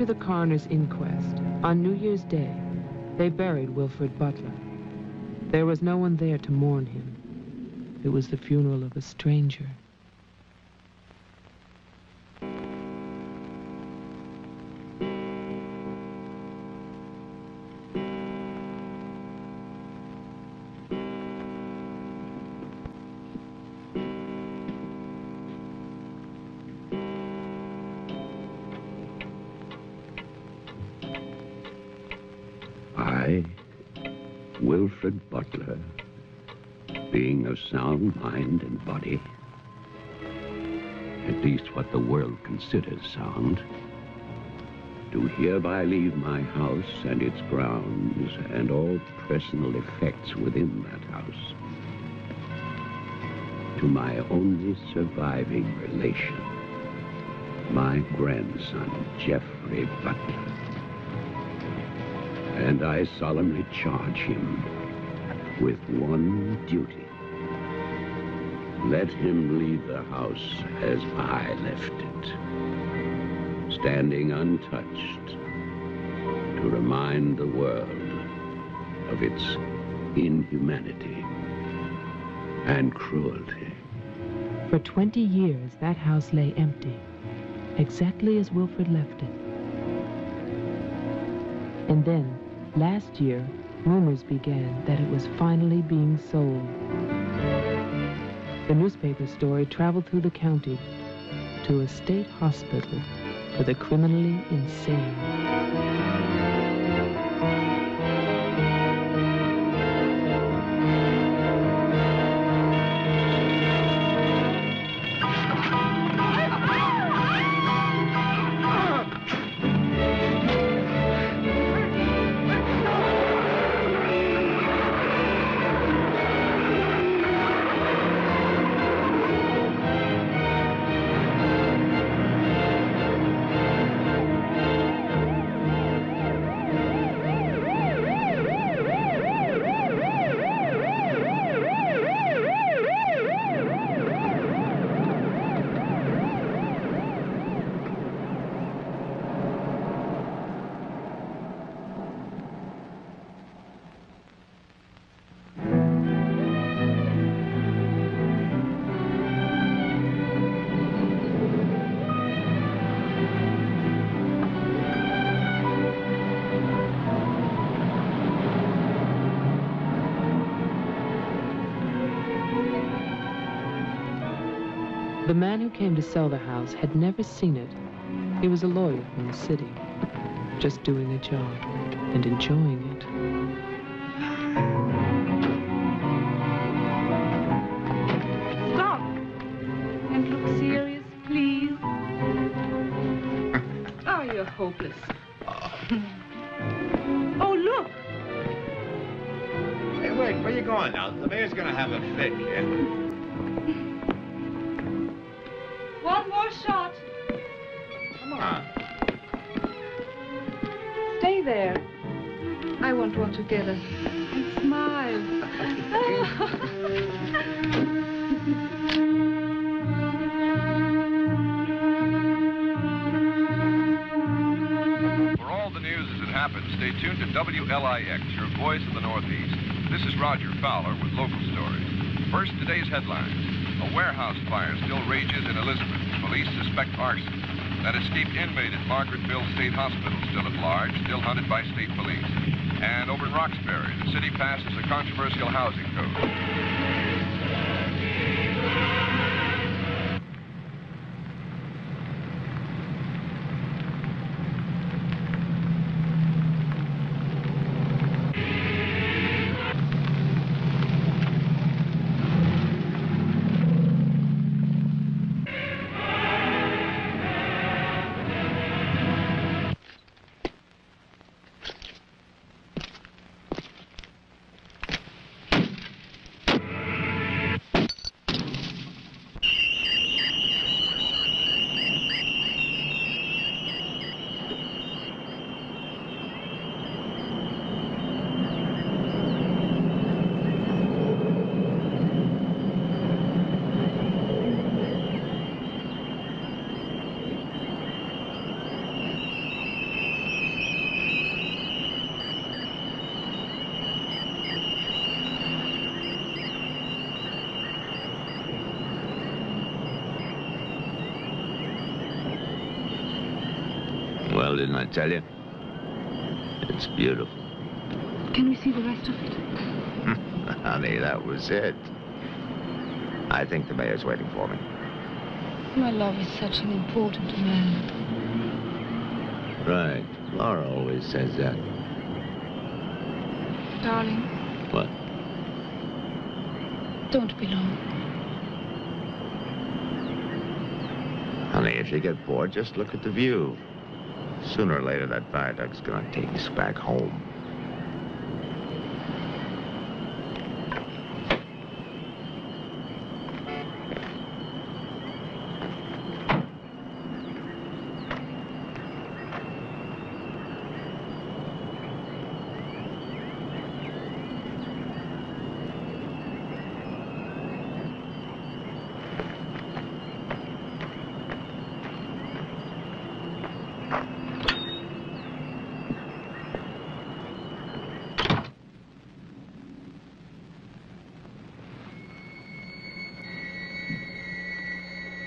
To the coroner's inquest, on New Year's Day, they buried Wilford Butler. There was no one there to mourn him. It was the funeral of a stranger. I, Wilford Butler, being of sound mind and body, at least what the world considers sound, do hereby leave my house and its grounds and all personal effects within that house to my only surviving relation, my grandson, Geoffrey Butler. And I solemnly charge him with one duty. Let him leave the house as I left it, standing untouched to remind the world of its inhumanity and cruelty. For 20 years, that house lay empty, exactly as Wilford left it. And then, last year, rumors began that it was finally being sold. The newspaper story traveled through the county to a state hospital for the criminally insane. The man who came to sell the house had never seen it. He was a lawyer from the city, just doing a job and enjoying it. Stop and look serious, please. Oh, you're hopeless. Oh, look. Hey, wait, where you going now? The mayor's gonna have a fit, kid. One more shot. Come on. Stay there. I want one together. And smile. For all the news as it happens, stay tuned to WLIX, your voice of the Northeast. This is Roger Fowler with local stories. First, today's headlines. A warehouse fire still rages in Elizabeth. Police suspect arson. That escaped inmate at Margaretville State Hospital still at large, still hunted by state police. And over in Roxbury, the city passes a controversial housing code. Well, didn't I tell you? It's beautiful. Can we see the rest of it? Honey, that was it. I think the mayor's waiting for me. My love is such an important man. Right. Laura always says that. Darling, What? don't be long. Honey, if you get bored, just look at the view. Sooner or later, that viaduct's gonna take us back home.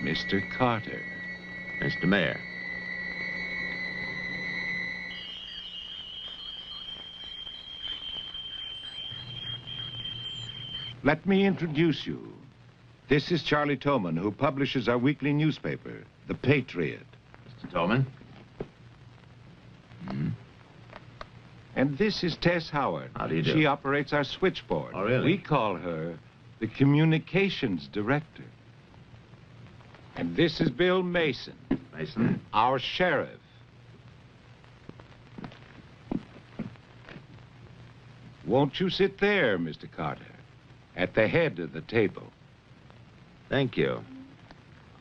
Mr. Carter. Mr. Mayor. Let me introduce you. This is Charlie Toman, who publishes our weekly newspaper, The Patriot. Mr. Tolman. And this is Tess Howard. How do you do? She operates our switchboard. Oh, really? We call her the communications director. And this is Bill Mason, Mason. our sheriff. Won't you sit there, Mr. Carter, at the head of the table? Thank you.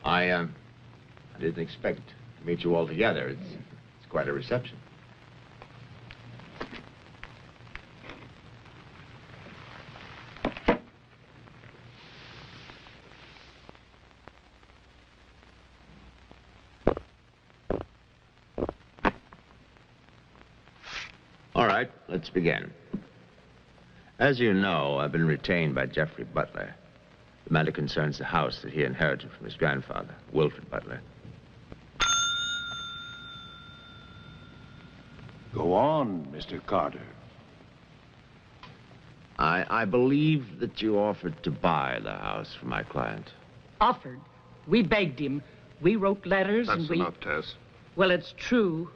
I didn't expect to meet you all together. It's quite a reception. All right, let's begin. As you know, I've been retained by Jeffrey Butler. The matter concerns the house that he inherited from his grandfather, Wilford Butler. Go on, Mr. Carter. I believe that you offered to buy the house for my client. Offered. We begged him. We wrote letters and That's we... enough, Tess. Well, it's true.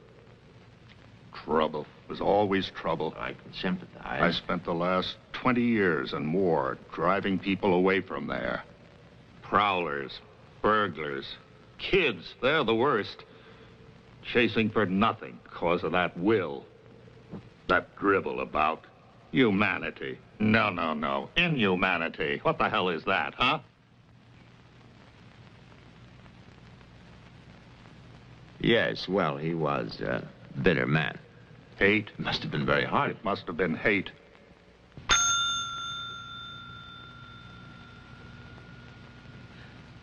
Trouble. There's always trouble. I can sympathize. I spent the last 20 years and more driving people away from there. Prowlers, burglars, kids, they're the worst. Chasing for nothing because of that will. That drivel about humanity. No. Inhumanity. What the hell is that, huh? Yes, well, he was a bitter man. Hate. It must have been very hard. It must have been hate.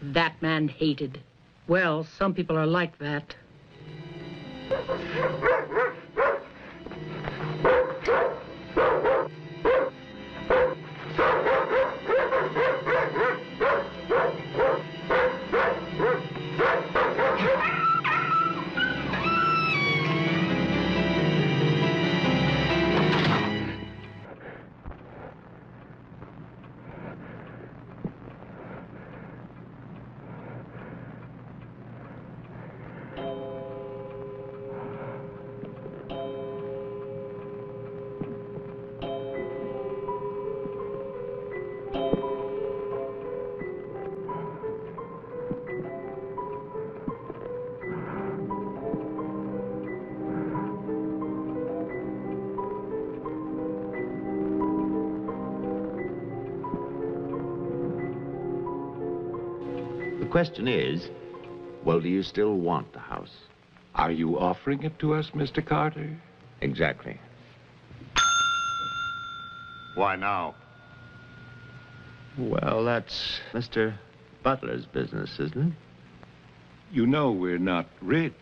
That man hated. Well, some people are like that. The question is, well, do you still want the house? Are you offering it to us, Mr. Carter? Exactly. Why now? Well, that's Mr. Butler's business, isn't it? You know we're not rich.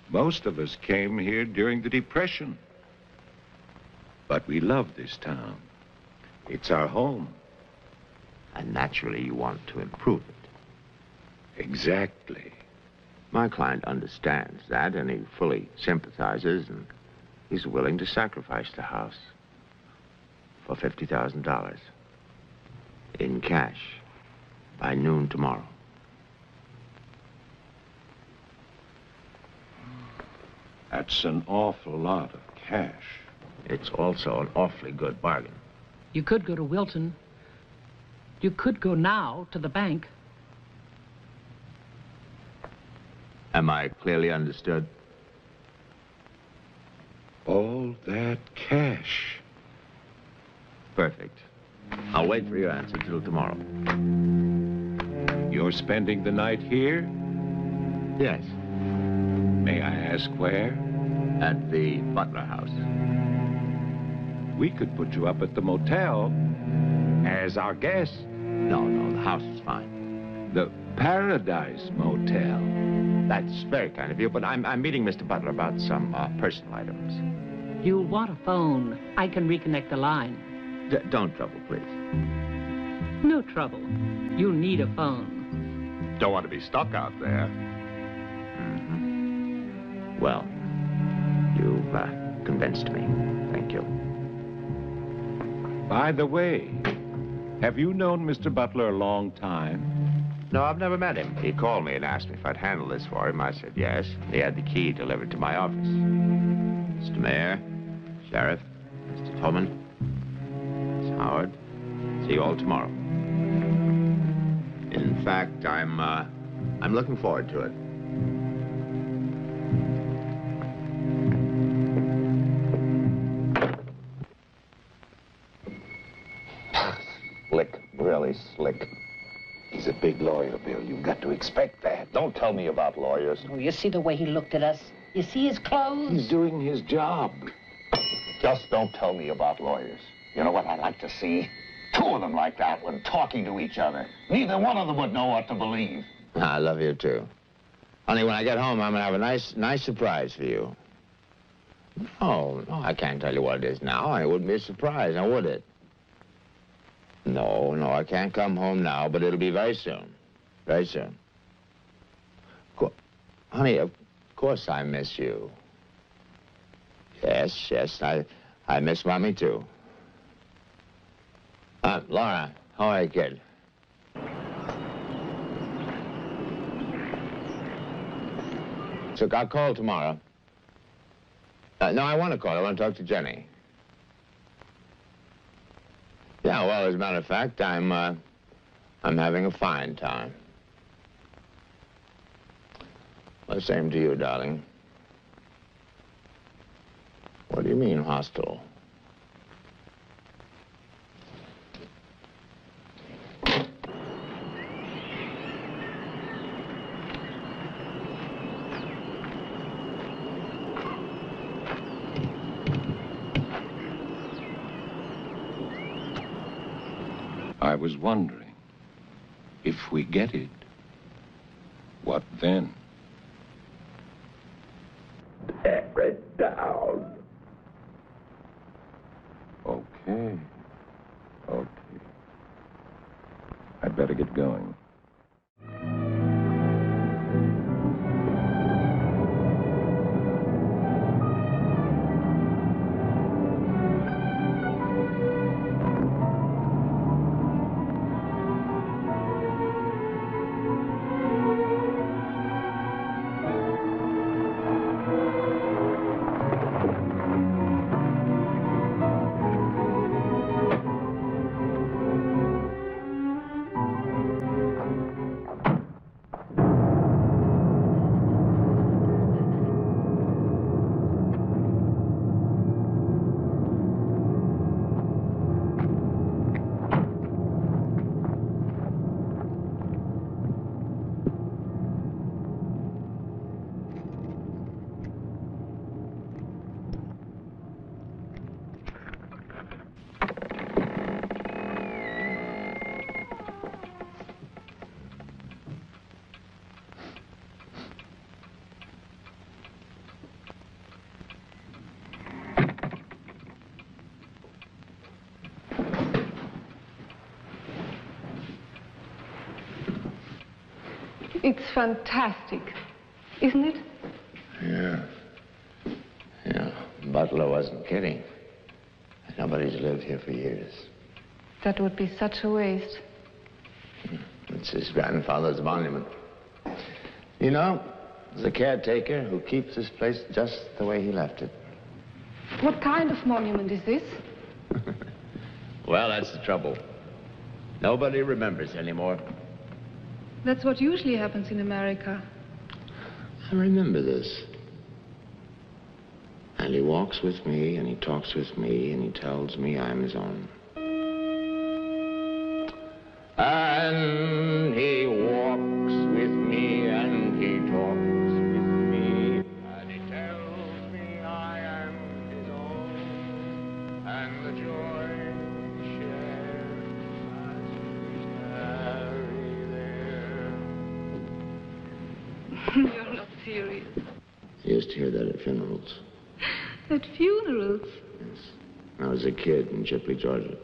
Most of us came here during the Depression. But we love this town. It's our home. And naturally, you want to improve it. Exactly. My client understands that, and he fully sympathizes, and he's willing to sacrifice the house for $50,000 in cash by noon tomorrow. That's an awful lot of cash. It's also an awfully good bargain. You could go to Wilton. You could go now to the bank. Am I clearly understood? All that cash. Perfect. I'll wait for your answer till tomorrow. You're spending the night here? Yes. May I ask where? At the Butler house. We could put you up at the motel as our guest. No, the house is fine. The Paradise Motel. That's very kind of you, but I'm meeting Mr. Butler about some personal items. You'll want a phone. I can reconnect the line. Don't trouble, please. No trouble. You'll need a phone. Don't want to be stuck out there. Mm-hmm. Well, you've convinced me. Thank you. By the way, have you known Mr. Butler a long time? No, I've never met him. He called me and asked me if I'd handle this for him. I said yes. He had the key delivered to my office. Mr. Mayor, Sheriff, Mr. Tolman, Miss Howard, see you all tomorrow. In fact, I'm looking forward to it. Slick, really slick. He's a big lawyer, Bill. You've got to expect that. Don't tell me about lawyers. Oh, you see the way he looked at us? You see his clothes? He's doing his job. Just don't tell me about lawyers. You know what I'd like to see? Two of them like that one, talking to each other. Neither one of them would know what to believe. I love you, too. Honey, when I get home, I'm going to have a nice surprise for you. No, I can't tell you what it is now. It wouldn't be a surprise, now would it? No, I can't come home now, but it'll be very soon. Very soon. Honey, of course I miss you. Yes, I miss Mommy, too. Laura, how are you, kid? So I'll call tomorrow. No, I want to call. I want to talk to Jenny. Yeah, well, as a matter of fact, I'm having a fine time. Well, same to you, darling. What do you mean, hostile? I was wondering, if we get it, what then? Tear it down. Okay. I'd better get going. It's fantastic. isn't it? Yeah. Yeah, Butler wasn't kidding. Nobody's lived here for years. That would be such a waste. It's his grandfather's monument. You know, there's a caretaker who keeps this place just the way he left it. What kind of monument is this? Well, that's the trouble. Nobody remembers anymore. That's what usually happens in America. I remember this. And he walks with me, and he talks with me, and he tells me I'm his own. And he walks with me, and he talks with me, and he tells me I am his own, and the joy we share as we tarry there. You're not serious. I used to hear that at funerals. At funerals? Yes. I was a kid in Chipley, Georgia.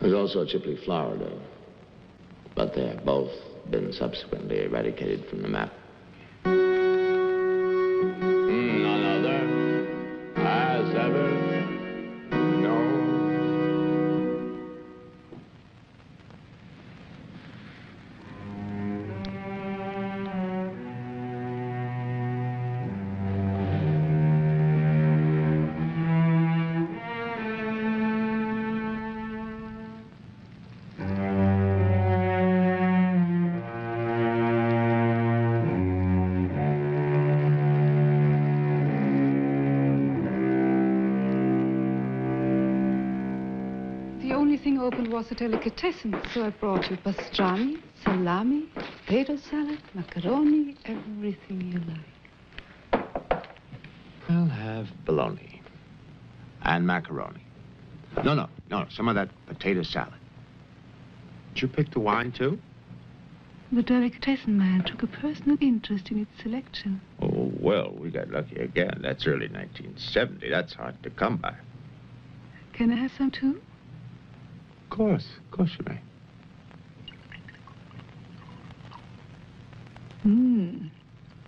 There's also Chipley, Florida. But they have both been subsequently eradicated from the map. None other has ever known. Open was a delicatessen, so I brought you pastrami, salami, potato salad, macaroni, everything you like. I'll have bologna and macaroni. No, some of that potato salad. Did you pick the wine, too? The delicatessen man took a personal interest in its selection. Oh, well, we got lucky again. That's early 1970. That's hard to come by. Can I have some, too? Of course you may.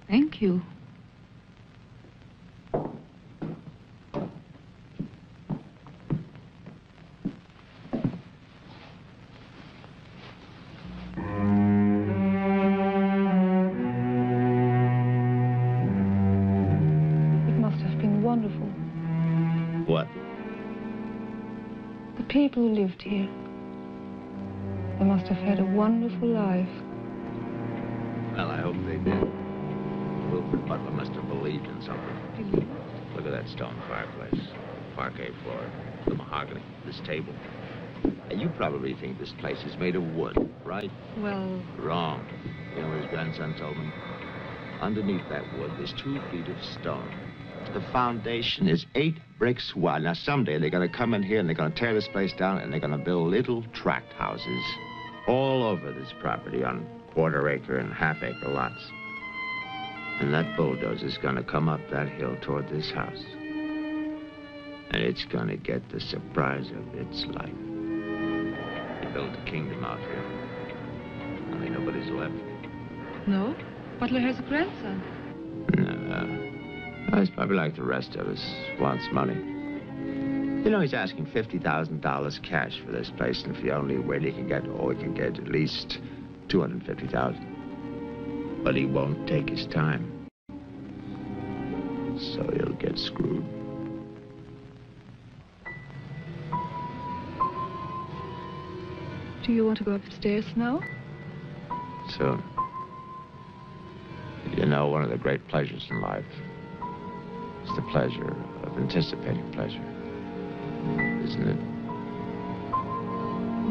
Thank you. It must have been wonderful. What? The people who lived here. They must have had a wonderful life. Well, I hope they did. Wilford Butler must have believed in something. Believe? Look at that stone fireplace, parquet floor, the mahogany, this table. And you probably think this place is made of wood, right? Well... Wrong. You know what his grandson told me? Underneath that wood, there's 2 feet of stone. The foundation is 8 bricks wide. Now, someday they're going to come in here and they're going to tear this place down and they're going to build little tract houses all over this property on quarter-acre and half-acre lots. And that bulldozer's going to come up that hill toward this house. And it's going to get the surprise of its life. They built a kingdom out here. Only nobody's left. No? Butler has a grandson. No. He's probably like the rest of us. Wants money. You know, he's asking $50,000 cash for this place, and if the only way he can get, he can get at least $250,000. But he won't take his time. So he'll get screwed. Do you want to go upstairs now? Soon. You know, one of the great pleasures in life is the pleasure of anticipating pleasure. Isn't it?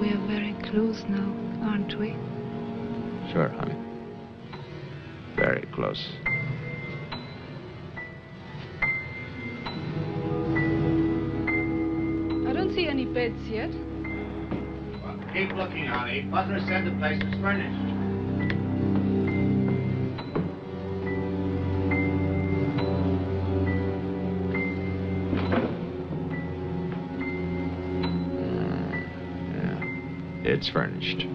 We are very close now, aren't we? Sure, honey. Very close. I don't see any beds yet. Well, keep looking, honey. Butler said the place was furnished. It's furnished.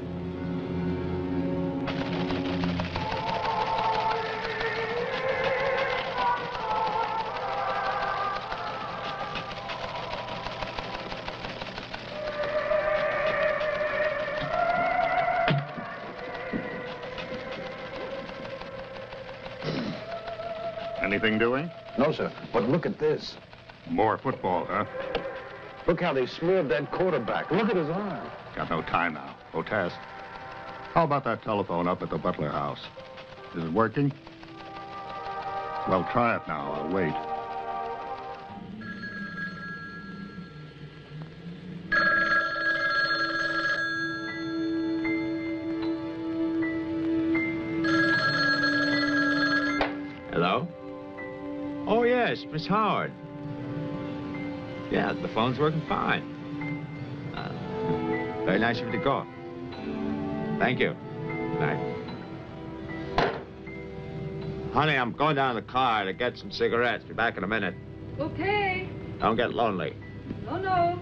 Anything doing? No, sir. But look at this. More football, huh? Look how they smeared that quarterback. Look at his arm. Got no time now. Go test. How about that telephone up at the Butler house? Is it working? Well, try it now. I'll wait. Hello? Oh, yes, Miss Howard. Yeah, the phone's working fine. Very nice of you to call. Thank you. Good night. Honey, I'm going down to the car to get some cigarettes. Be back in a minute. Okay. Don't get lonely. No.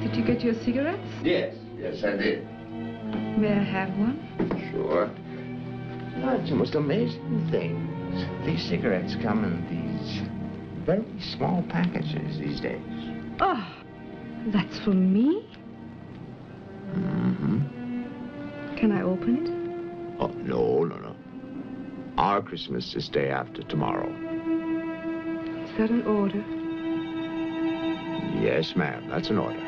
Did you get your cigarettes? Yes, I did. May I have one? Sure. You know, it's the most amazing things. These cigarettes come in these very small packages these days. Oh, that's for me? Mm-hmm. Can I open it? Oh, no. Our Christmas is day after tomorrow. Is that an order? Yes, ma'am. That's an order.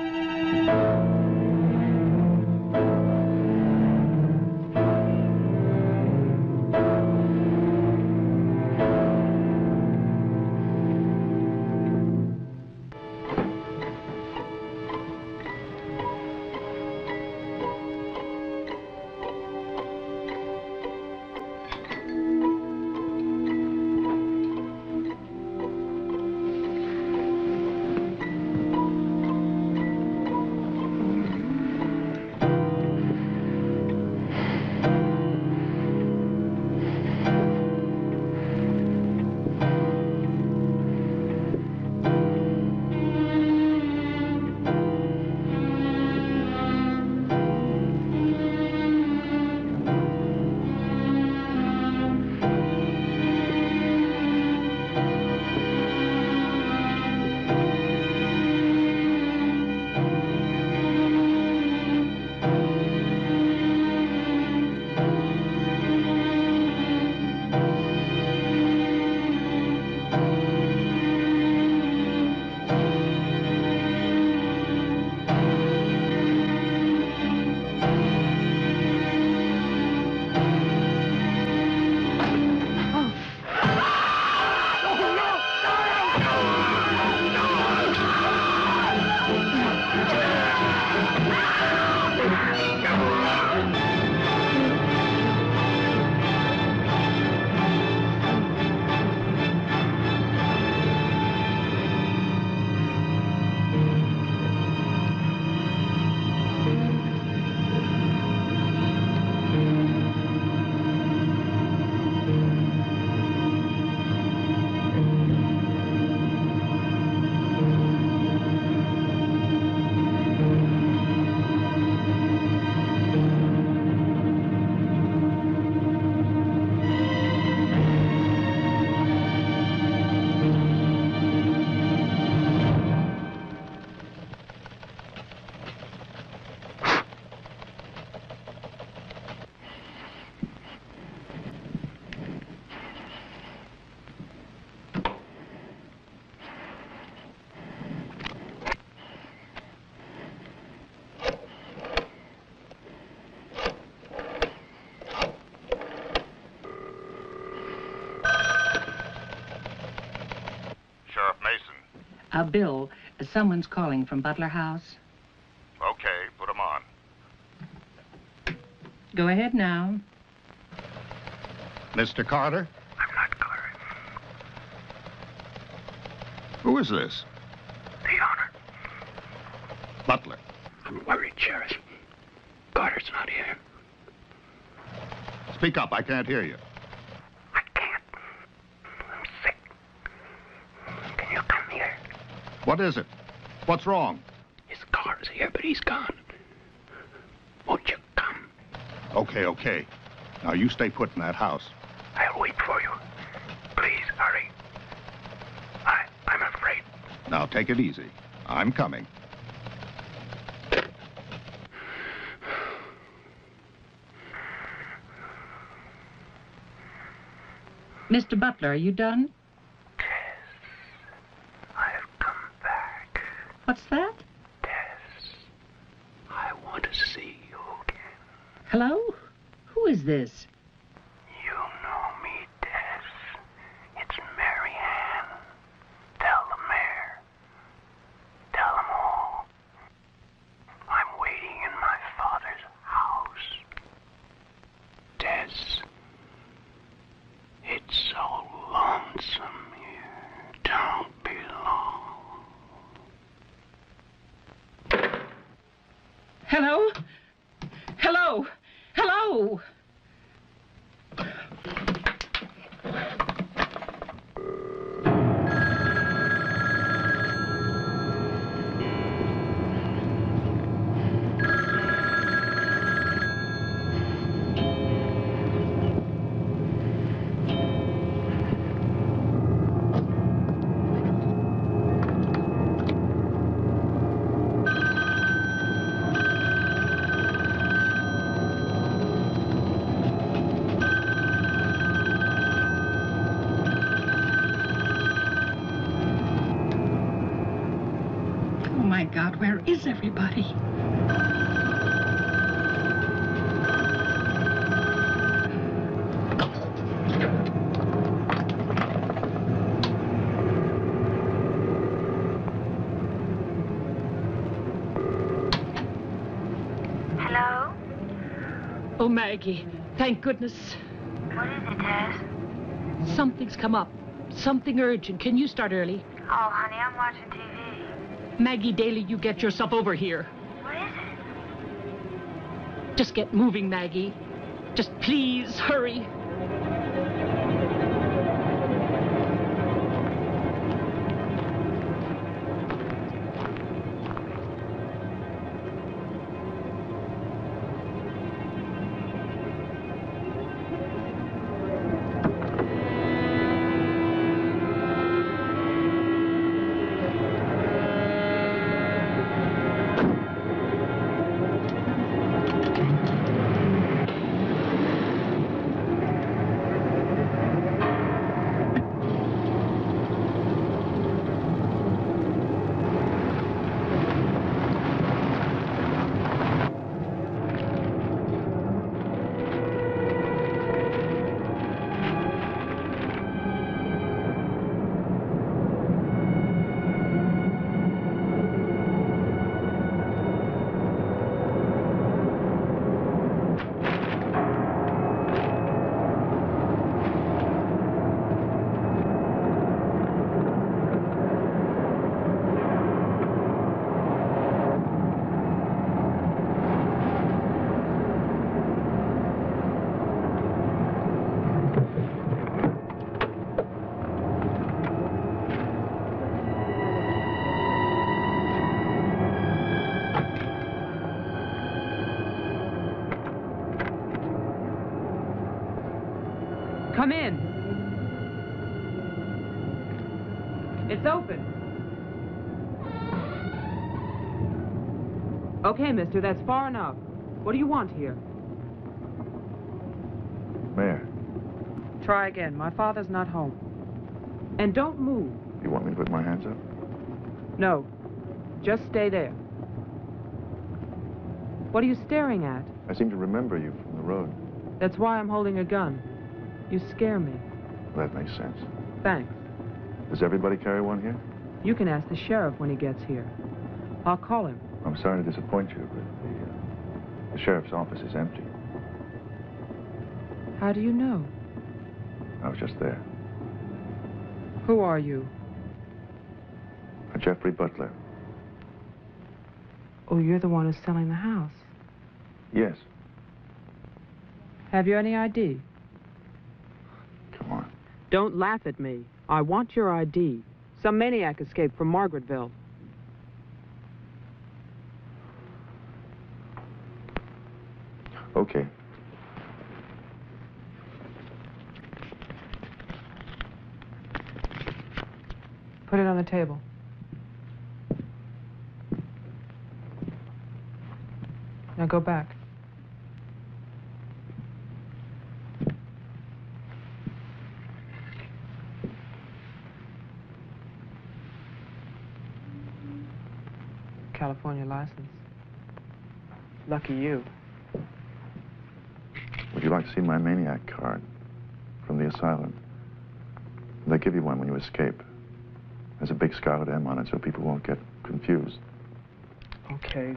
Bill, someone's calling from Butler House. Okay, put him on. Go ahead now. Mr. Carter? I'm not Carter. Who is this? The owner. Butler. I'm worried, Sheriff. Carter's not here. Speak up, I can't hear you. I can't. I'm sick. Can you come here? What is it? What's wrong? His car's here, but he's gone. Won't you come? Okay. Now you stay put in that house. I'll wait for you. Please, hurry. I'm afraid. Now take it easy. I'm coming. Mr. Butler, are you done? Tess, I've come back. What's that? Tess, I want to see you again. Hello? Who is this? You know me, Tess. It's Mary Ann. Tell the mayor. Tell them all. I'm waiting in my father's house. Tess, it's so lonesome here. Don't be long. Hello? Hello? Hello? Oh, my God, where is everybody? Hello? Oh, Maggie, thank goodness. What is it, Tess? Something's come up. Something urgent. Can you start early? Oh, honey, I'm watching TV. Maggie Daly, you get yourself over here. What is it? Just get moving, Maggie. Just please hurry. Come in. It's open. Okay, mister, that's far enough. What do you want here? Mayor, Try again. My father's not home. And don't move. you want me to put my hands up? No. Just stay there. What are you staring at? I seem to remember you from the road. That's why I'm holding a gun. You scare me. That makes sense. Thanks. Does everybody carry one here? You can ask the sheriff when he gets here. I'll call him. I'm sorry to disappoint you, but the sheriff's office is empty. How do you know? I was just there. Who are you? Jeffrey Butler. Oh, you're the one who's selling the house. Yes. Have you any ID? Come on. Don't laugh at me. I want your ID. Some maniac escaped from Margaretville. Okay. Put it on the table. Now go back. California license. Lucky you. Would you like to see my maniac card from the asylum? They give you one when you escape. There's a big scarlet M on it so people won't get confused. Okay.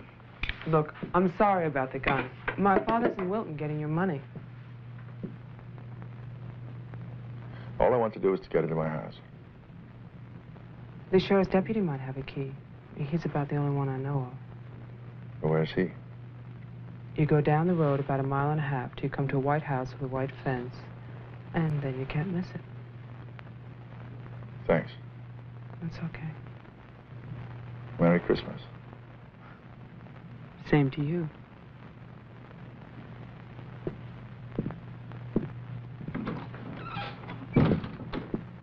Look, I'm sorry about the gun. My father's in Wilton getting your money. All I want to do is to get into my house. The sheriff's deputy might have a key. He's about the only one I know of. Well, where's he? You go down the road about 1.5 miles till you come to a white house with a white fence, and then you can't miss it. Thanks. That's okay. Merry Christmas. Same to you.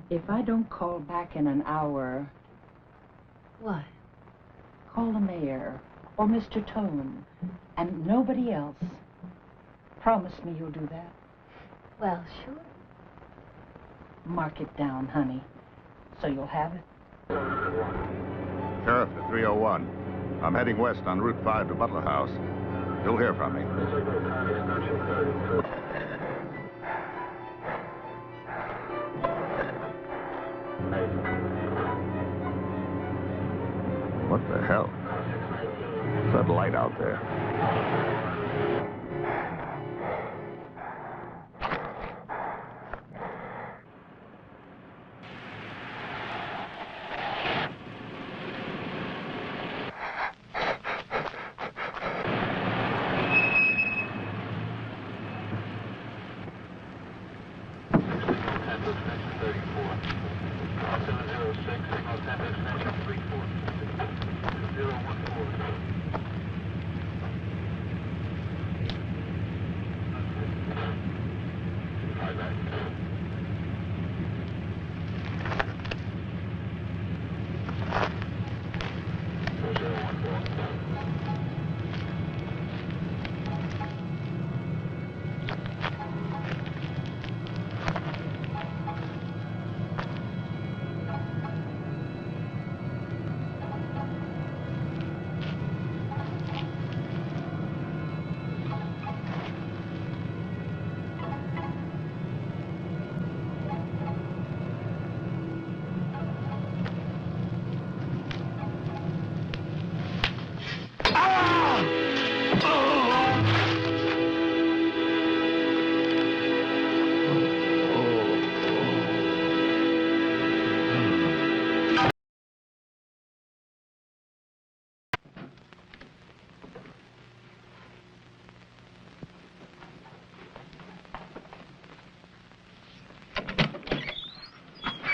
If I don't call back in an hour... What? Call the mayor or Mr. Tone and nobody else. Promise me you'll do that. Well, sure. Mark it down, honey, so you'll have it. Sheriff to 301. I'm heading west on Route 5 to Butler House. You'll hear from me. What the hell? What's that light out there?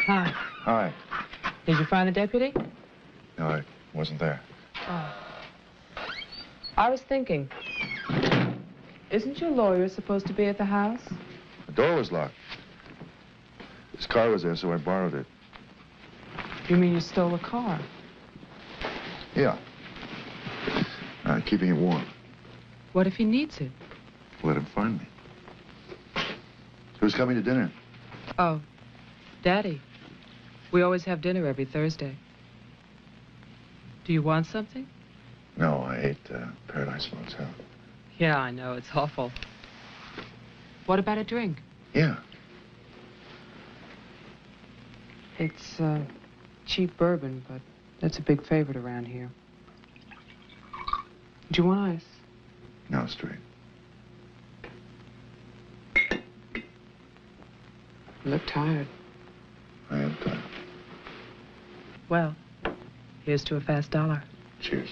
Hi. Hi. Did you find the deputy? No, I wasn't there. Oh. I was thinking, isn't your lawyer supposed to be at the house? The door was locked. His car was there, so I borrowed it. You mean you stole a car? Yeah. Keeping it warm. What if he needs it? Let him find me. Who's coming to dinner? Oh, Daddy. We always have dinner every Thursday. Do you want something? No, I ate Paradise Motel. Yeah, I know. It's awful. What about a drink? Yeah. It's cheap bourbon, but that's a big favorite around here. Do you want ice? No, straight. You look tired. I am tired. Well, here's to a fast dollar. Cheers.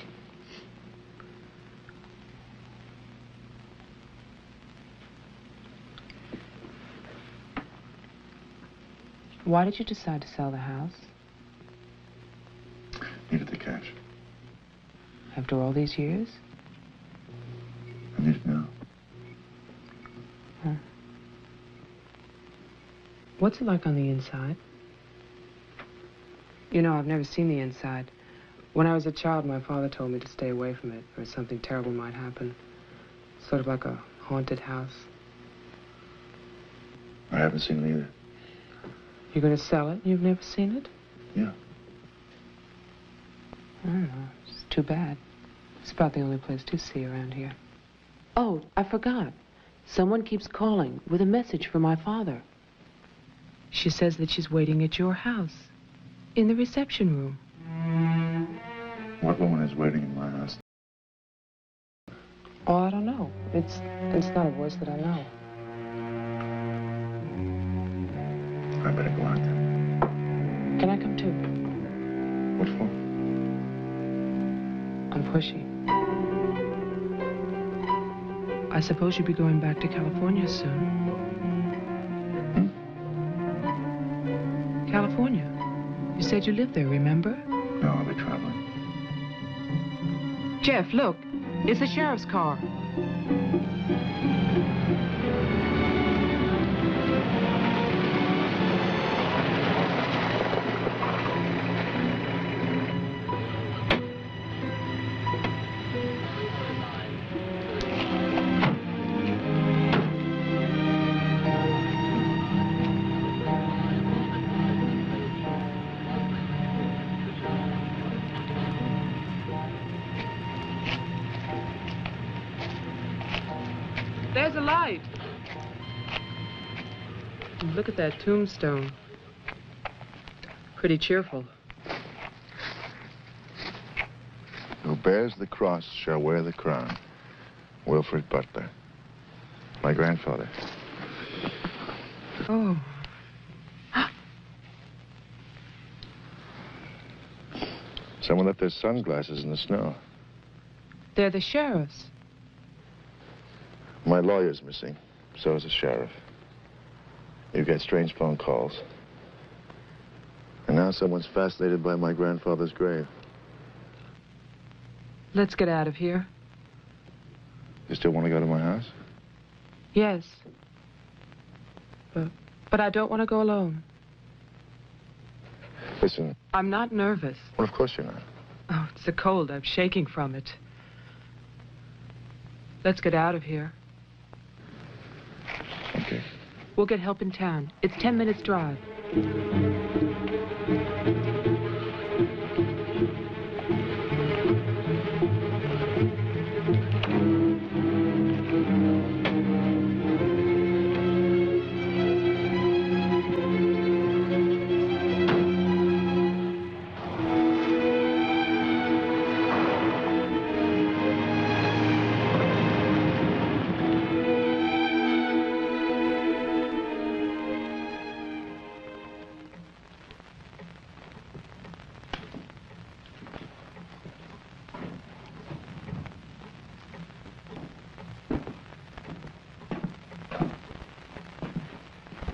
Why did you decide to sell the house? Needed the cash. After all these years? I need it now. Huh. What's it like on the inside? You know, I've never seen the inside. When I was a child, my father told me to stay away from it, or something terrible might happen. Sort of like a haunted house. I haven't seen it either. You're going to sell it? You've never seen it? Yeah. I don't know. It's too bad. It's about the only place to see around here. Oh, I forgot. Someone keeps calling with a message for my father. She says that she's waiting at your house, in the reception room. What woman is waiting in my house? Oh, I don't know. It's not a voice that I know. I better go out there. Can I come too? What for? I'm pushy. I suppose you'll be going back to California soon. California? You said you lived there, remember? No, I'll be traveling. Jeff, look. It's the sheriff's car. There's a light. Look at that tombstone. Pretty cheerful. Who bears the cross shall wear the crown. Wilford Butler. My grandfather. Oh. Someone left their sunglasses in the snow. They're the sheriff's. My lawyer's missing. So is the sheriff. You get strange phone calls. And now someone's fascinated by my grandfather's grave. Let's get out of here. You still want to go to my house? Yes. But I don't want to go alone. Listen. I'm not nervous. Well, of course you're not. Oh, it's the cold. I'm shaking from it. Let's get out of here. Okay. We'll get help in town. It's 10 minutes drive.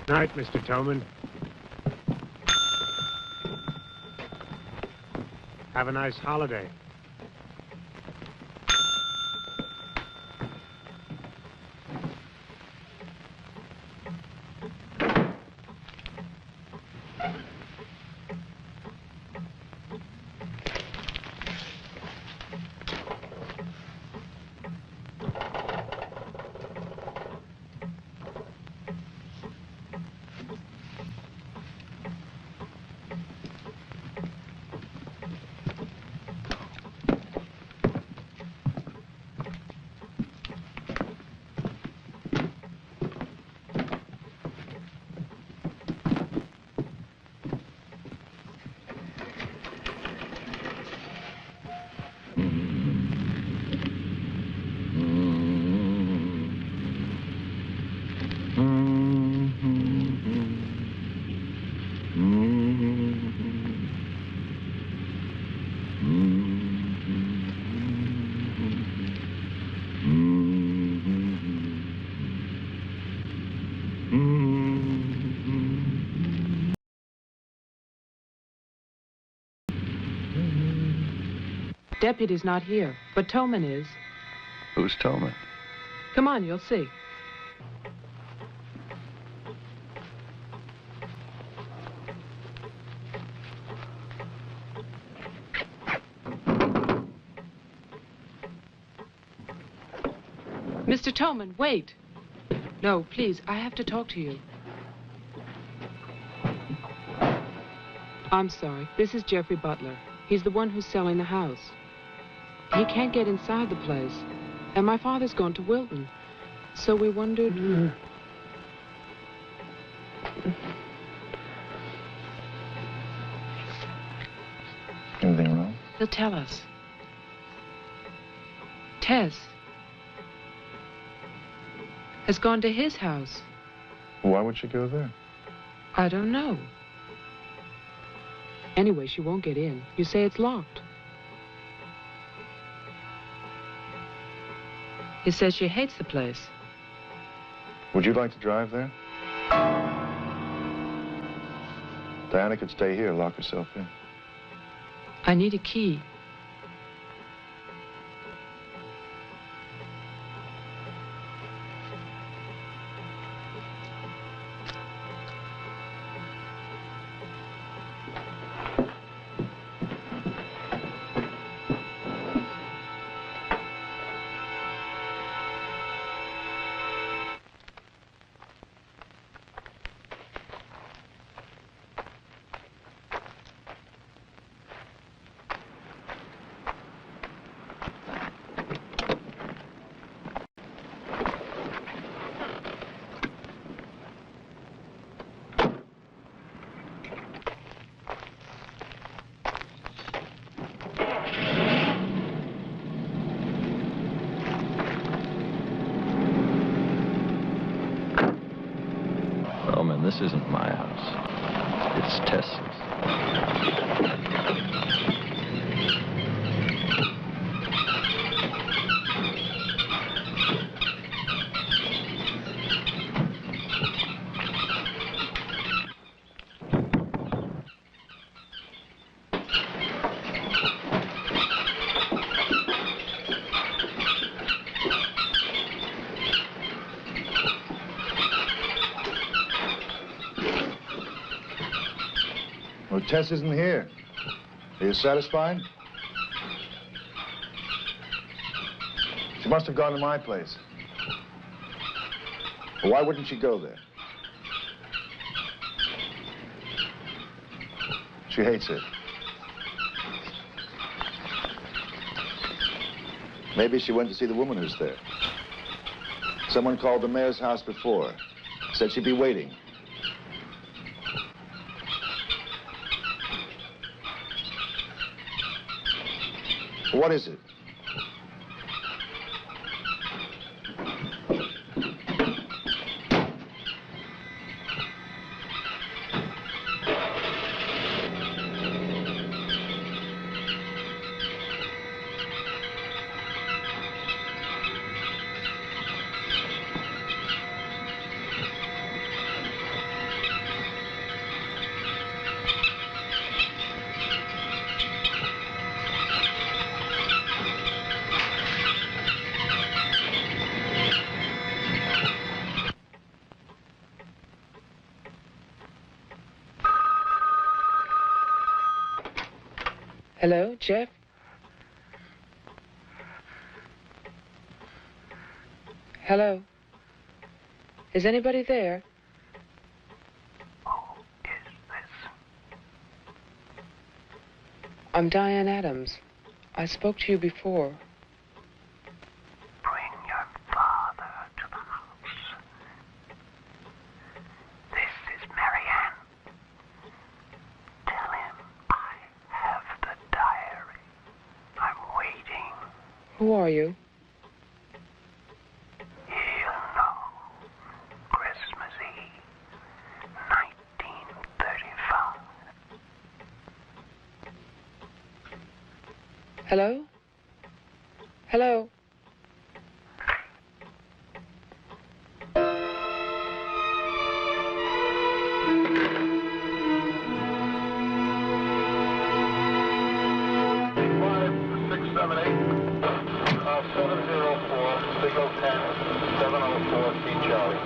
Night, Mr. Tolman. Have a nice holiday. Deputy's not here, but Toman is. Who's Toman? Come on, you'll see. Mr. Toman, wait. No, please, I have to talk to you. I'm sorry. This is Jeffrey Butler. He's the one who's selling the house. He can't get inside the place. And my father's gone to Wilton. So we wondered... Anything wrong? He'll tell us. Tess has gone to his house. Why would she go there? I don't know. Anyway, she won't get in. You say it's locked. He says she hates the place. Would you like to drive there? Diana could stay here, lock herself in. I need a key. This isn't my house. It's Tess's. Tess isn't here. Are you satisfied? She must have gone to my place. Well, why wouldn't she go there? She hates it. Maybe she went to see the woman who's there. Someone called the mayor's house before. Said she'd be waiting. What is it? Hello, Jeff? Hello? Is anybody there? Who is this? I'm Diane Adams. I spoke to you before. Bring your father to the house. This is Marianne. Tell him I have the diary. I'm waiting. Who are you? He'll know. Christmas Eve, 1935. Hello? Hello? 704, signal 10, 704, C Charlie.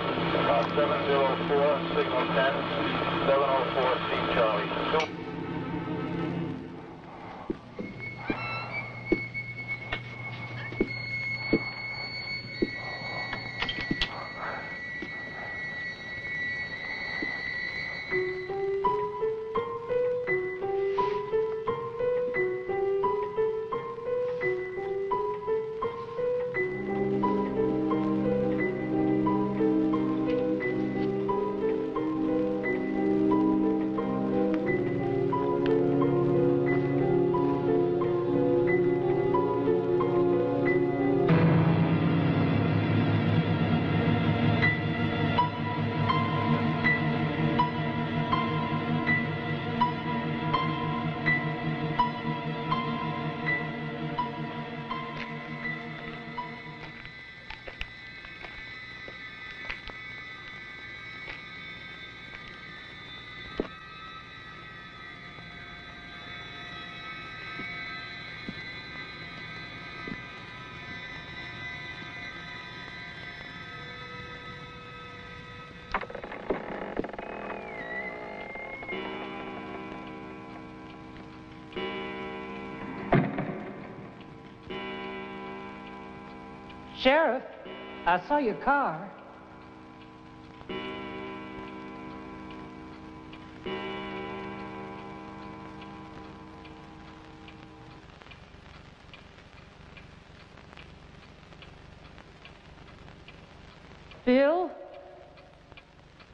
704, signal 10, 704, C Charlie. Sheriff, I saw your car. Bill?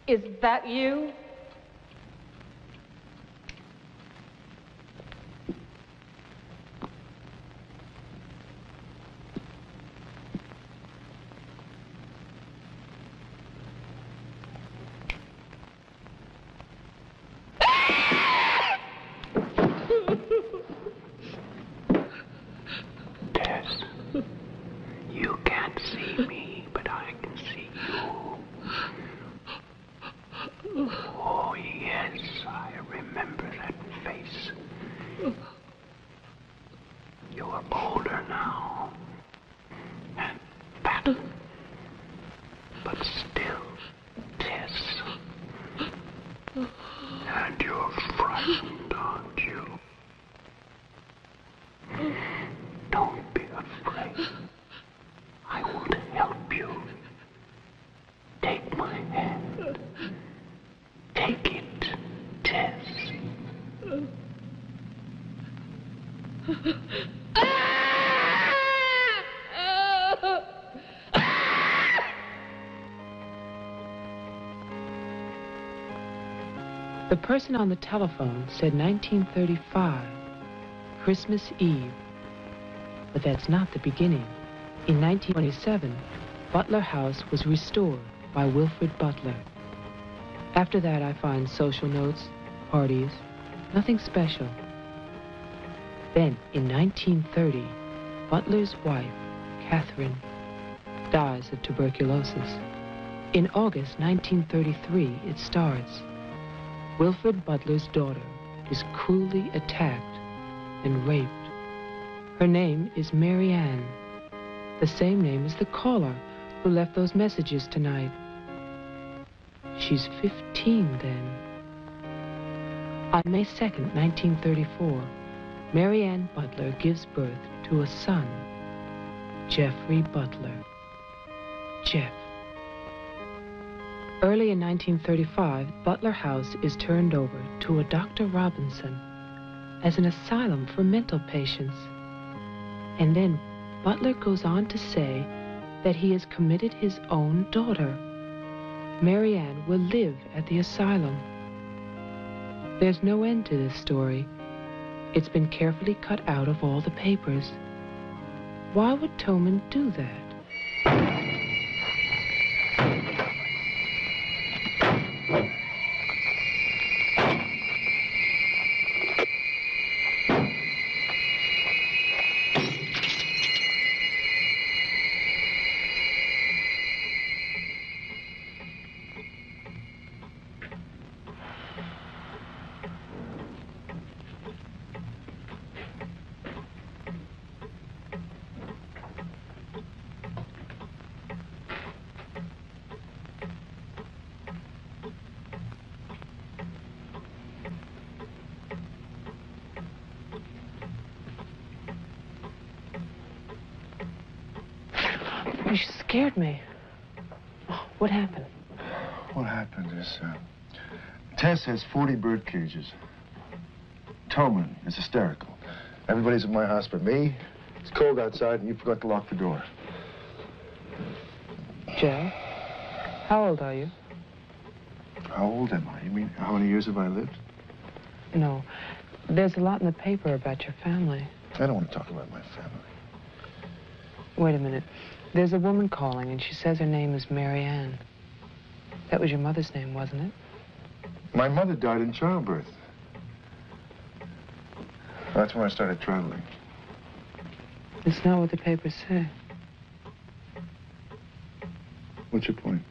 Is that you? Tess, you can't see me, but I can see you. Oh, yes, I remember that face. You're older now, and fatter, but still Tess. And you're frightened, aren't you? Don't be afraid. I want to help you. Take my hand. Take it, Tess. The person on the telephone said 1935, Christmas Eve. But that's not the beginning. In 1927, Butler House was restored by Wilford Butler. After that, I find social notes, parties, nothing special. Then, in 1930, Butler's wife, Catherine, dies of tuberculosis. In August 1933, it starts. Wilford Butler's daughter is cruelly attacked and raped. Her name is Mary Ann, the same name as the caller who left those messages tonight. She's 15 then. On May 2nd, 1934, Mary Ann Butler gives birth to a son, Jeffrey Butler. Jeff. Early in 1935, Butler House is turned over to a Dr. Robinson as an asylum for mental patients. And then Butler goes on to say that he has committed his own daughter. Mary Ann will live at the asylum. There's no end to this story. It's been carefully cut out of all the papers. Why would Toman do that? You scared me. Oh, what happened? What happened is, Tess has 40 bird cages. Tolman is hysterical. Everybody's at my house but me. It's cold outside and you forgot to lock the door. Joe, how old are you? How old am I? You mean, how many years have I lived? No. There's a lot in the paper about your family. I don't want to talk about my family. Wait a minute. There's a woman calling, and she says her name is Mary Ann. That was your mother's name, wasn't it? My mother died in childbirth. That's when I started traveling. It's not what the papers say. What's your point?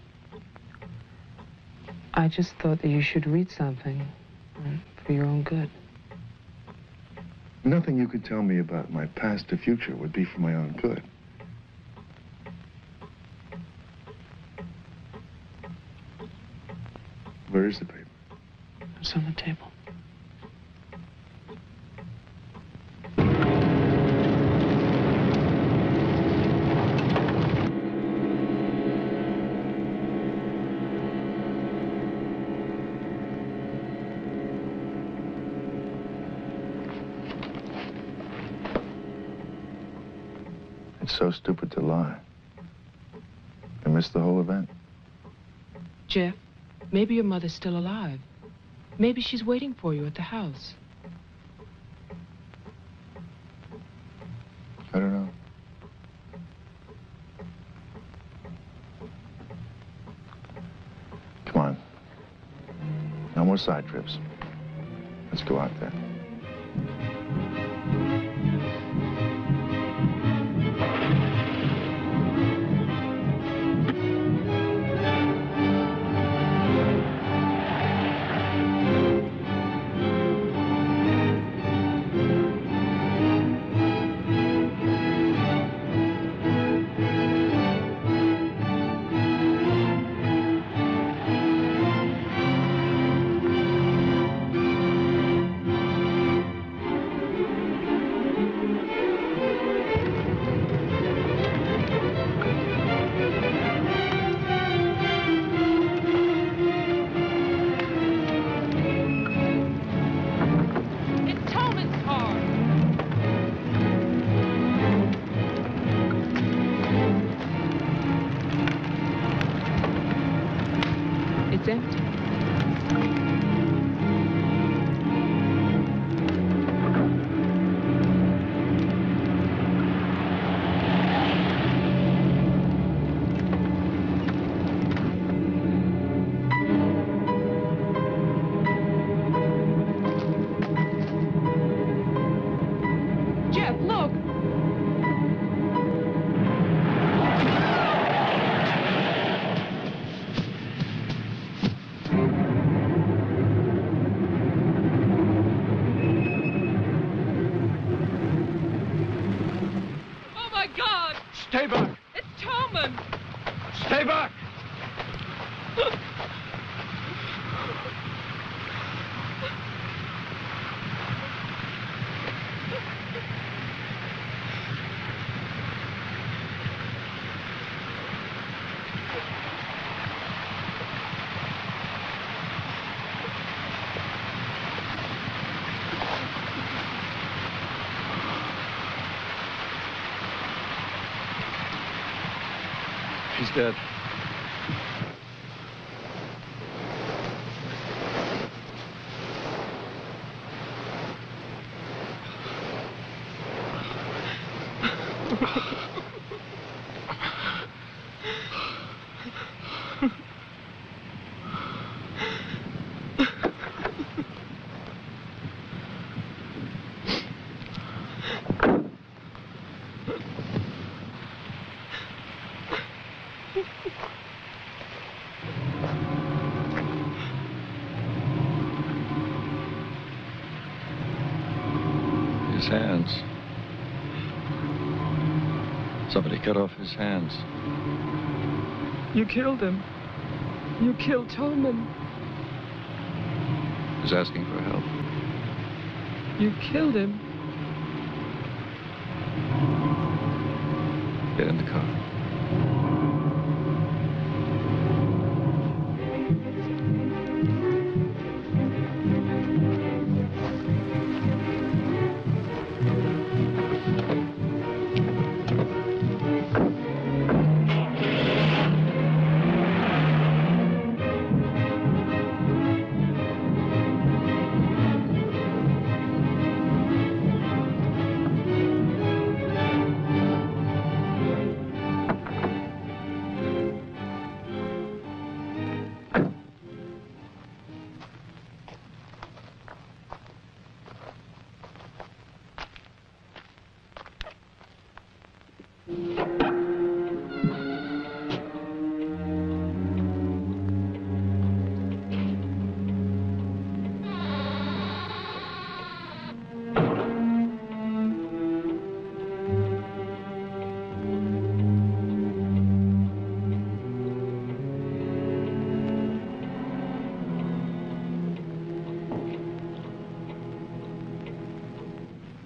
I just thought that you should read something for your own good. Nothing you could tell me about my past or future would be for my own good. Where is the paper? It's on the table. It's so stupid to lie. I missed the whole event. Jeff, maybe your mother's still alive. Maybe she's waiting for you at the house. I don't know. Come on. No more side trips. Let's go out there. It's empty. Jeff, look! Stay back! It's Tolman! Stay back! He's dead. His hands. Somebody cut off his hands. You killed him. You killed Tolman. He's asking for help. You killed him. Get in the car.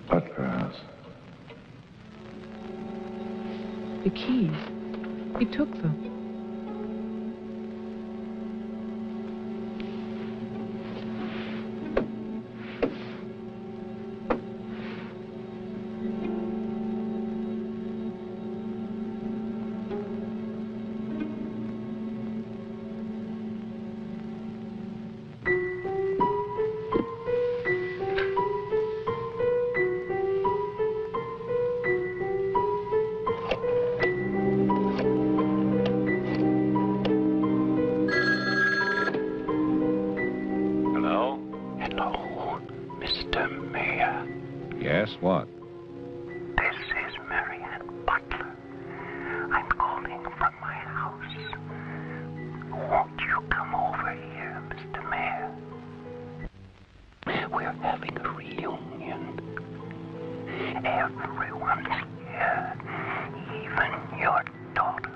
Butler House. The keys. He took them. Yes, what? This is Marianne Butler. I'm calling from my house. Won't you come over here, Mr. Mayor? We're having a reunion. Everyone's here, even your daughter.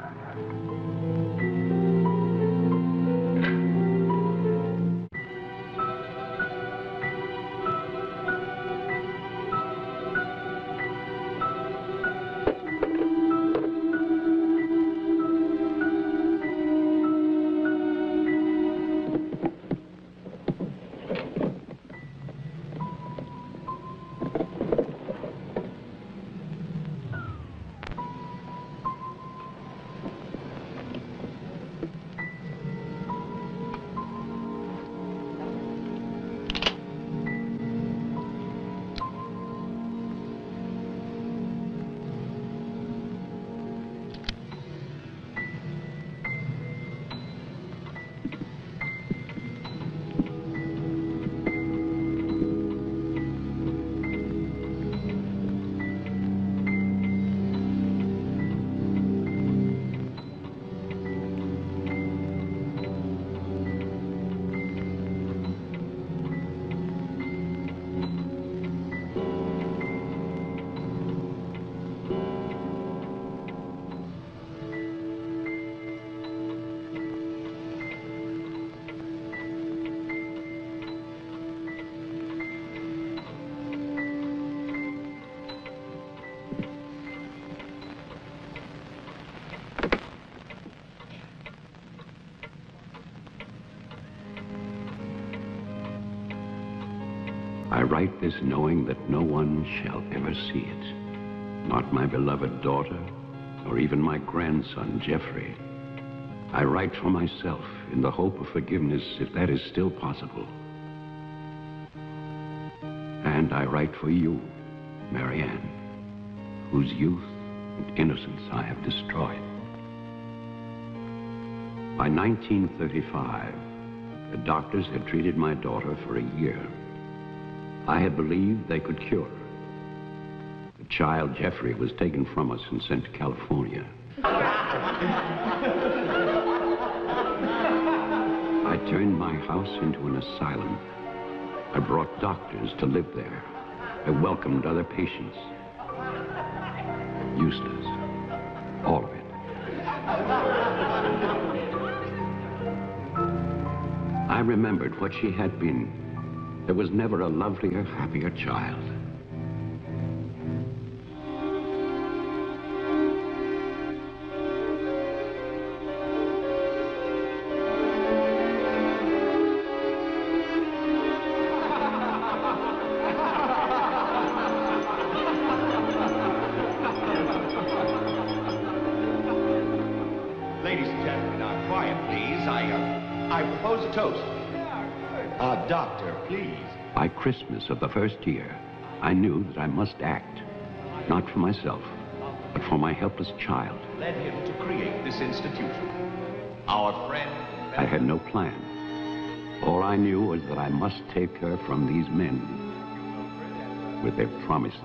I write this knowing that no one shall ever see it. Not my beloved daughter, or even my grandson, Jeffrey. I write for myself in the hope of forgiveness, if that is still possible. And I write for you, Marianne, whose youth and innocence I have destroyed. By 1935, the doctors had treated my daughter for a year. I had believed they could cure her. The child, Jeffrey, was taken from us and sent to California. I turned my house into an asylum. I brought doctors to live there. I welcomed other patients. Useless. All of it. I remembered what she had been. There was never a lovelier, happier child. Ladies and gentlemen, now quiet, please. I propose a toast. Doctor, please. By Christmas of the first year, I knew that I must act, not for myself, but for my helpless child. Led him to create this institution. Our friend... I had no plan. All I knew was that I must take her from these men with their promises,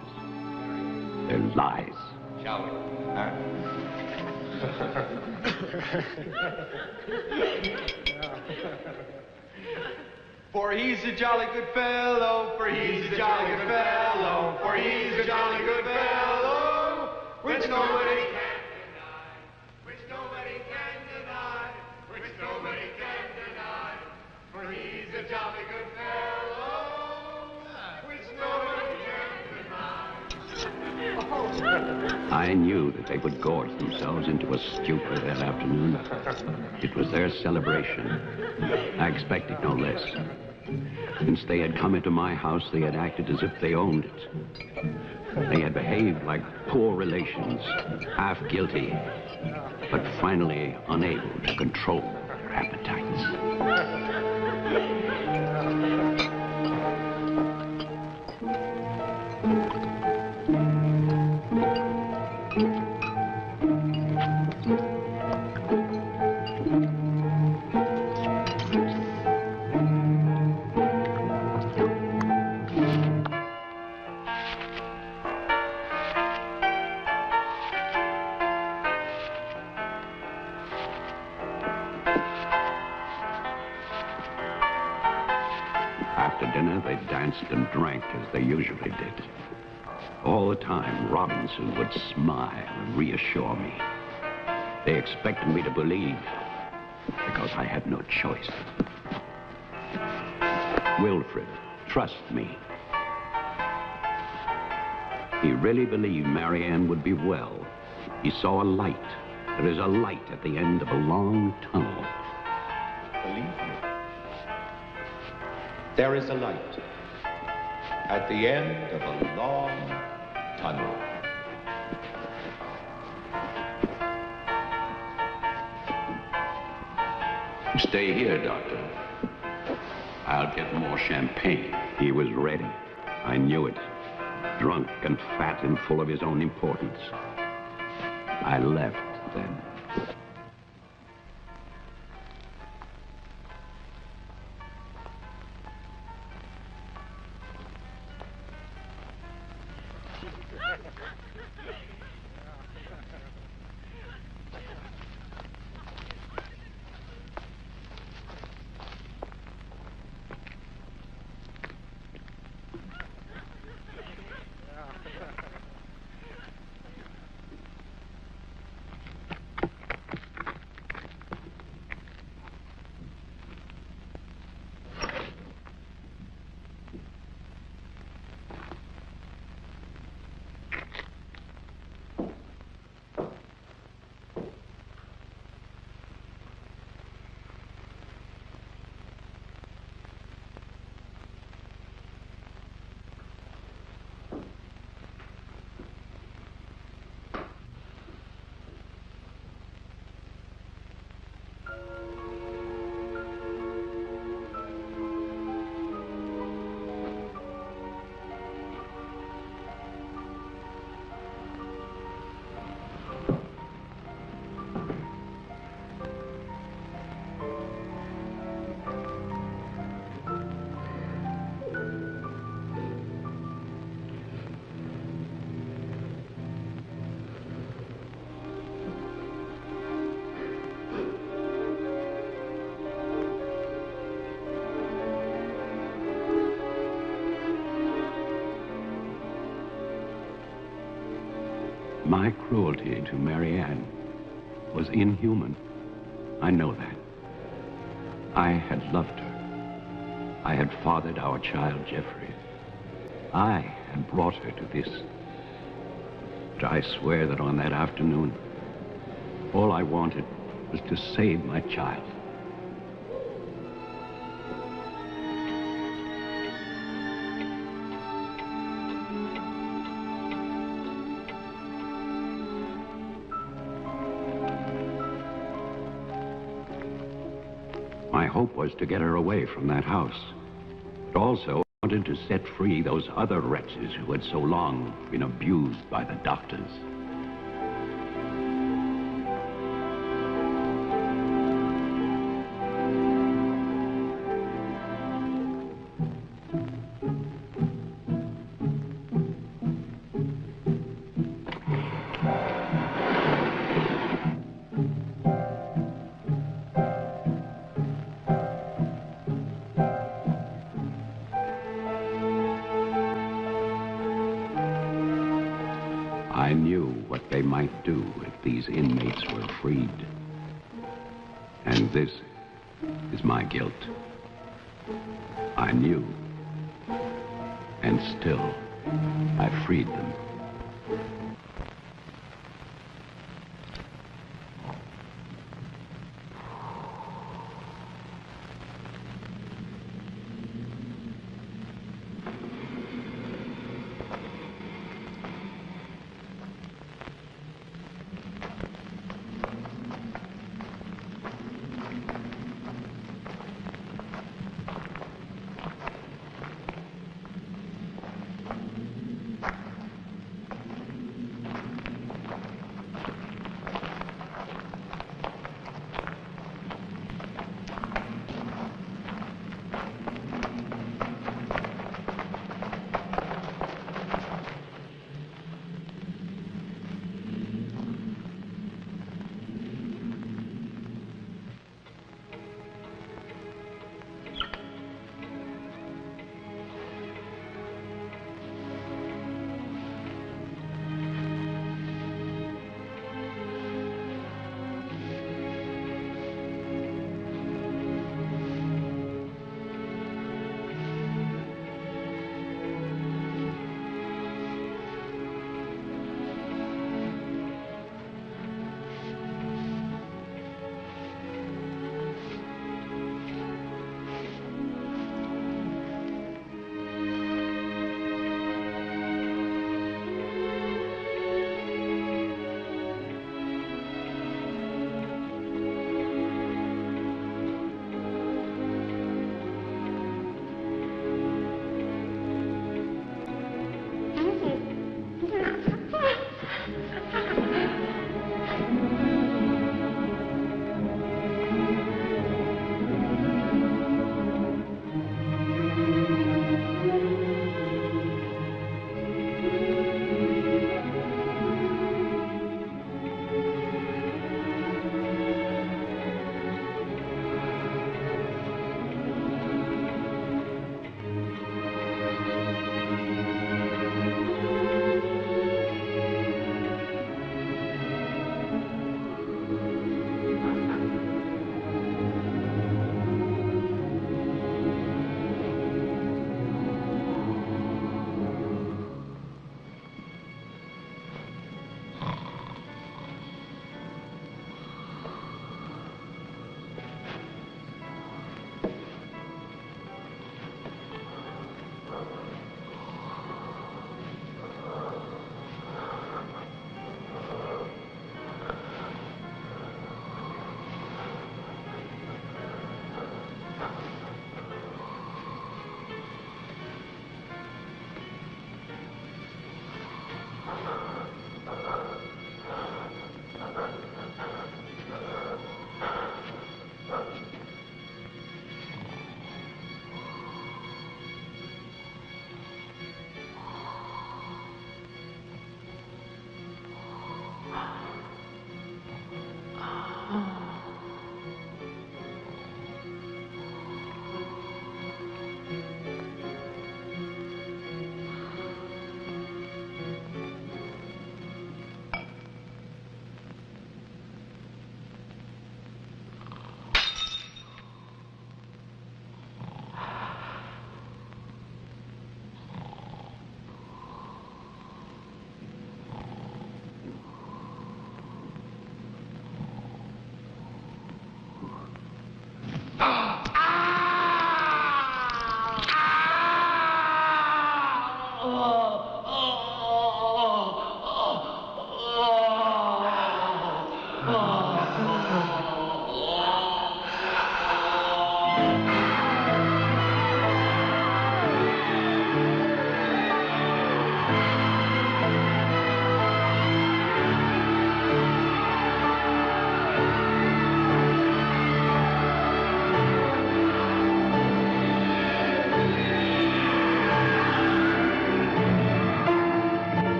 their lies. shall we? Huh? For he's a jolly good fellow, for he's a jolly good fellow, for he's a jolly good fellow, which nobody can deny, which nobody can deny, which nobody can deny, for he's a jolly good fellow, which nobody can deny. I knew that they would gorge themselves into a stupor that afternoon. It was their celebration. I expected no less. Since they had come into my house, they had acted as if they owned it. They had behaved like poor relations, half guilty, but finally unable to control their appetites. After dinner, they danced and drank as they usually did. All the time, Robinson would smile and reassure me. They expected me to believe, because I had no choice. Wilfred, trust me. He really believed Marianne would be well. He saw a light. There is a light at the end of a long tunnel. Believe me. There is a light at the end of a long tunnel. Stay here, Doctor. I'll get more champagne. He was ready. I knew it. Drunk and fat and full of his own importance. I left then. My cruelty to Marianne was inhuman. I know that. I had loved her. I had fathered our child, Jeffrey. I had brought her to this. But I swear that on that afternoon, all I wanted was to save my child. My hope was to get her away from that house, but also I wanted to set free those other wretches who had so long been abused by the doctors. I knew what they might do if these inmates were freed. And this is my guilt. I knew. And still, I freed them.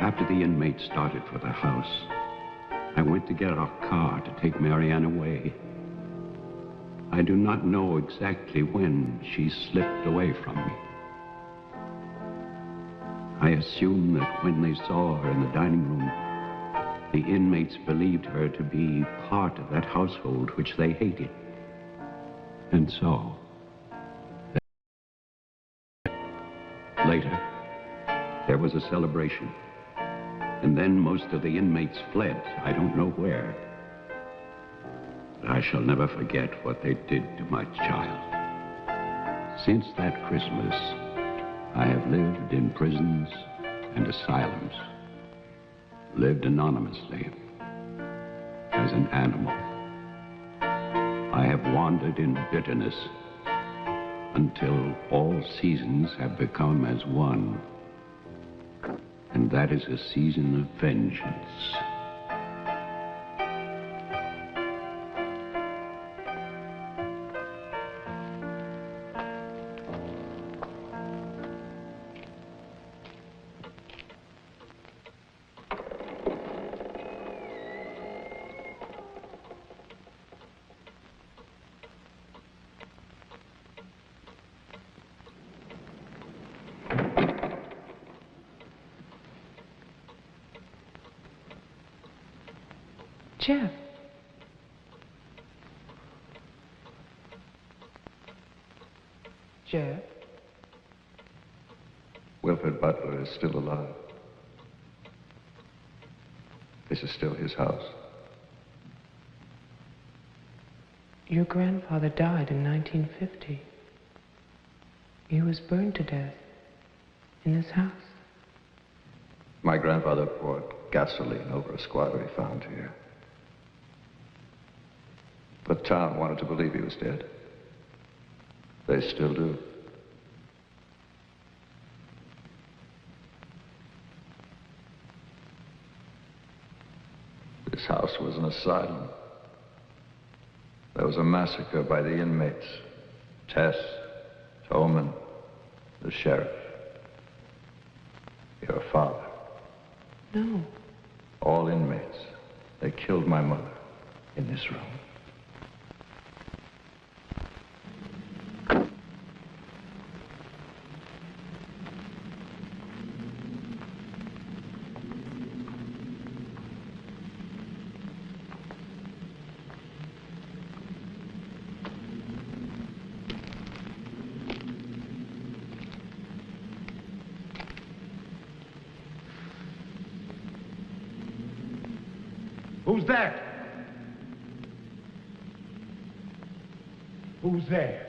After the inmates started for the house, I went to get our car to take Marianne away. I do not know exactly when she slipped away from me. I assume that when they saw her in the dining room, the inmates believed her to be part of that household which they hated. And so, later, there was a celebration. And then most of the inmates fled, I don't know where. But I shall never forget what they did to my child. Since that Christmas, I have lived in prisons and asylums, lived anonymously, as an animal. I have wandered in bitterness until all seasons have become as one. And that is a season of vengeance. Jeff. Jeff. Wilford Butler is still alive. This is still his house. Your grandfather died in 1950. He was burned to death in this house. My grandfather poured gasoline over a squatter he found here. The town wanted to believe he was dead. They still do. This house was an asylum. There was a massacre by the inmates. Tess, Toman, the sheriff. Your father. No. All inmates. They killed my mother in this room. Who's that? Who's there?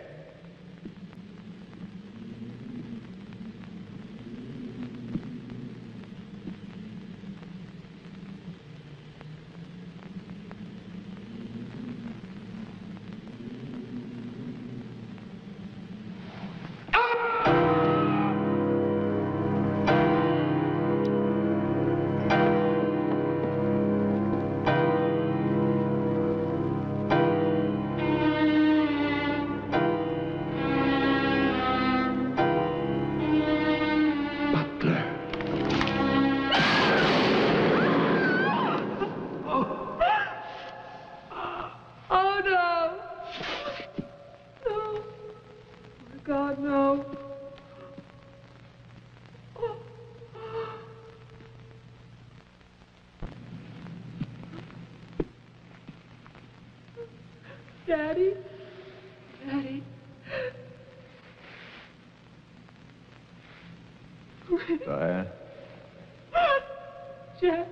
Daddy? Daddy? Diane? Jeff?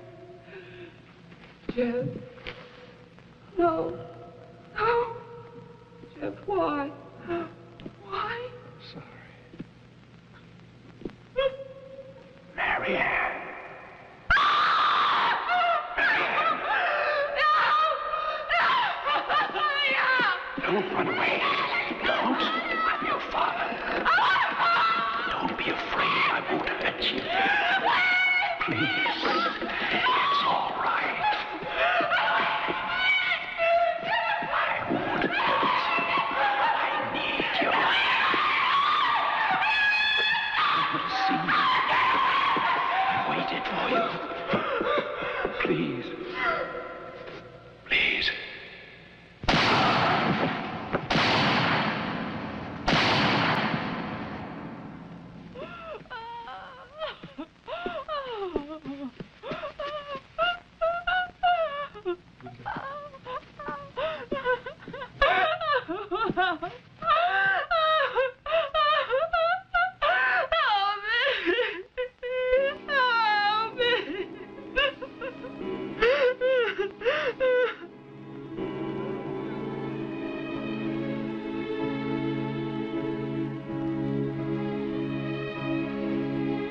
Jeff? No. No. Jeff, why? Why? Sorry. Marianne. Don't run away. Don't. I'm your father. Don't be afraid. I won't hurt you. Please. It's all right. I won't hurt you. I need you. I want to see you. I waited for you. Please. Please.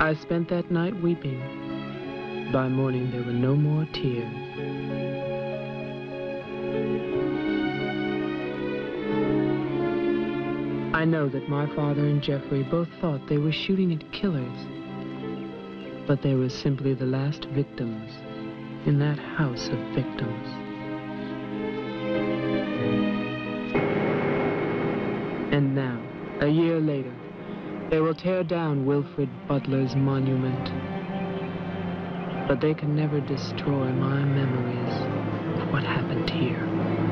I spent that night weeping. By morning, there were no more tears. I know that my father and Jeffrey both thought they were shooting at killers, but they were simply the last victims in that house of victims. And now, a year later, they will tear down Wilford Butler's monument. But they can never destroy my memories of what happened here.